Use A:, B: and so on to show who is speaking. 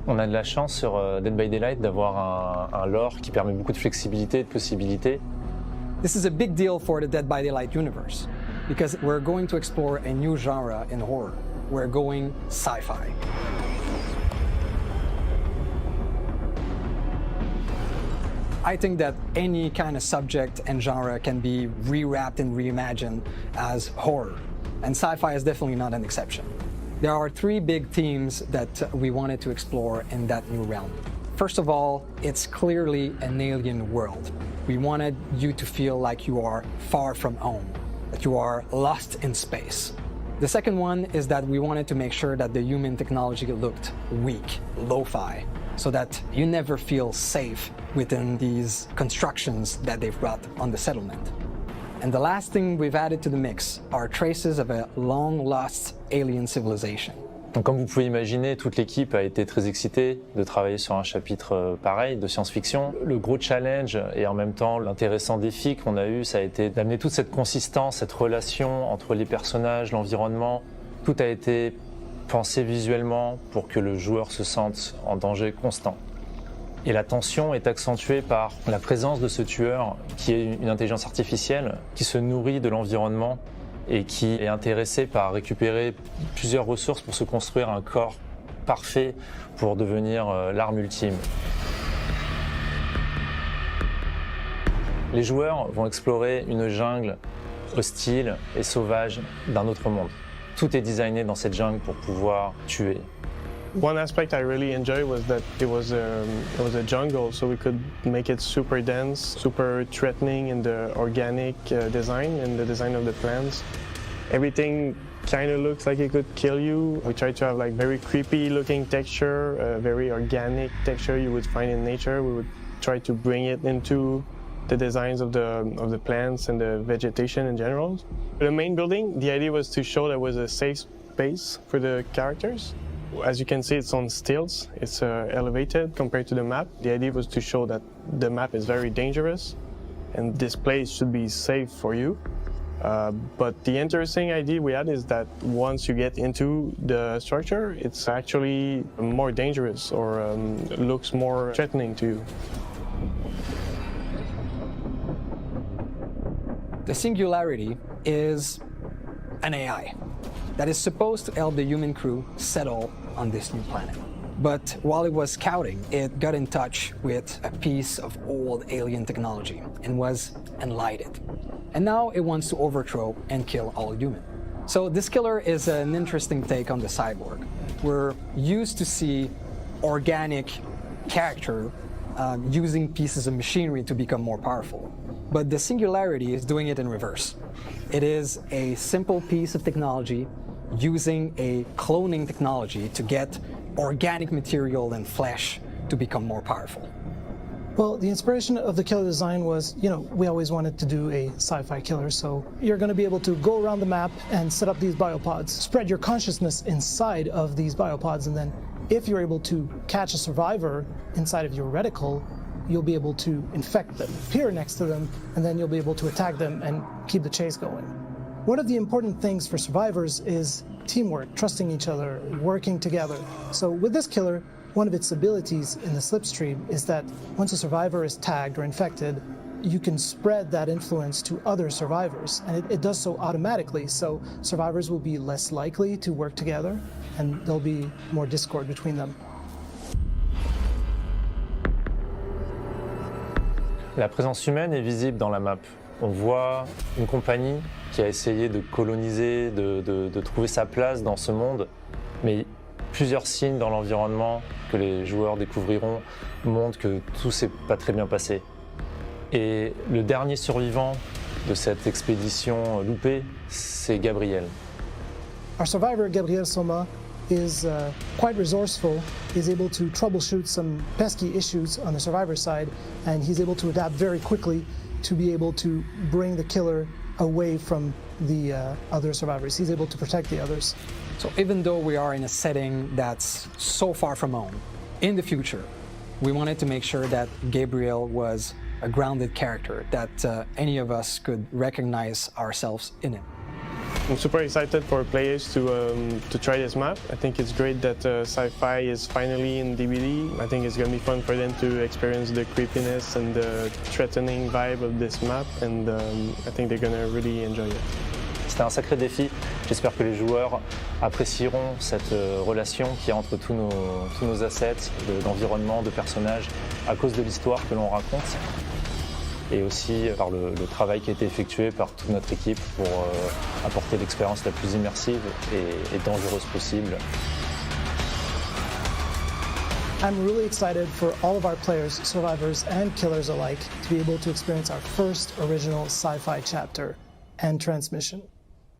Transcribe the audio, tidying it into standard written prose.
A: On a de la chance sur Dead by Daylight d'avoir un lore qui permet beaucoup de flexibilité et de possibilités.
B: This is a big deal for the Dead by Daylight universe because we're going to explore a new genre in horror. We're going sci-fi. I think that any kind of subject and genre can be rewrapped and reimagined as horror, and sci-fi is definitely not an exception. There are three big themes that we wanted to explore in that new realm. First of all, it's clearly an alien world. We wanted you to feel like you are far from home, that you are lost in space. The second one is that we wanted to make sure that the human technology looked weak, lo-fi, so that you never feel safe within these constructions that they've brought on the settlement. And the last thing we've added to the mix are traces of a long-lost alien civilization.
A: Donc, comme vous pouvez imaginer, toute l'équipe a été très excitée de travailler sur un chapitre pareil de science-fiction. Le gros challenge et en même temps l'intéressant défi qu'on a eu, ça a été d'amener toute cette consistance, cette relation entre les personnages, l'environnement. Tout a été pensé visuellement pour que le joueur se sente en danger constant. Et la tension est accentuée par la présence de ce tueur qui est une intelligence artificielle qui se nourrit de l'environnement et qui est intéressé par récupérer plusieurs ressources pour se construire un corps parfait pour devenir l'arme ultime. Les joueurs vont explorer une jungle hostile et sauvage d'un autre monde. Tout est designé dans cette jungle pour pouvoir tuer.
C: One aspect I really enjoyed was that it was a jungle, so we could make it super dense, super threatening in the organic design and the design of the plants. Everything kind of looks like it could kill you. We tried to have like very creepy looking texture, very organic texture you would find in nature. We would try to bring it into the designs of the plants and the vegetation in general. The main building, the idea was to show that was a safe space for the characters. As you can see, it's on stilts. It's elevated compared to the map. The idea was to show that the map is very dangerous and this place should be safe for you. But the interesting idea we had is that once you get into the structure, it's actually more dangerous or looks more threatening to you.
B: The Singularity is an AI that is supposed to help the human crew settle on this new planet. But while it was scouting, it got in touch with a piece of old alien technology and was enlightened. And now it wants to overthrow and kill all humans. So this killer is an interesting take on the cyborg. We're used to see organic character using pieces of machinery to become more powerful. But the Singularity is doing it in reverse. It is a simple piece of technology using a cloning technology to get organic material and flesh to become more powerful.
D: Well, the inspiration of the killer design was, we always wanted to do a sci-fi killer, so you're going to be able to go around the map and set up these biopods, spread your consciousness inside of these biopods, and then if you're able to catch a survivor inside of your reticle, you'll be able to infect them, appear next to them, and then you'll be able to attack them and keep the chase going. One of the important things for survivors is teamwork, trusting each other, working together. So with this killer, one of its abilities in the slipstream is that once a survivor is tagged or infected, you can spread that influence to other survivors, and it does so automatically, so survivors will be less likely to work together, and there'll be more discord between them.
A: La présence humaine est visible dans la map. On voit une compagnie qui a essayé de coloniser, de trouver sa place dans ce monde, mais plusieurs signes dans l'environnement que les joueurs découvriront montrent que tout s'est pas très bien passé. Et le dernier survivant de cette expédition loupée, c'est Gabriel.
D: Our survivor, Gabriel Soma, is quite resourceful. He's able to troubleshoot some pesky issues on the survivor side, and he's able to adapt very quickly to be able to bring the killer away from the other survivors. He's able to protect the others.
B: So even though we are in a setting that's so far from home, in the future, we wanted to make sure that Gabriel was a grounded character, that any of us could recognize ourselves in him.
C: I'm super excited for players to try this map. I think it's great that Sci-Fi is finally in DBD. I think it's going to be fun for them to experience the creepiness and the threatening vibe of this map, and I think they're going to really enjoy it.
A: C'était un sacré défi. J'espère que les joueurs apprécieront cette relation qu'il y a entre tous nos assets, d'environnement, de personnages, à cause de l'histoire que l'on raconte. Et aussi par le travail qui a été effectué par toute notre équipe pour apporter l'expérience la plus immersive et dangereuse possible.
D: I'm really excited for all of our players, survivors, and killers alike to be able to experience our first original sci-fi chapter and transmission.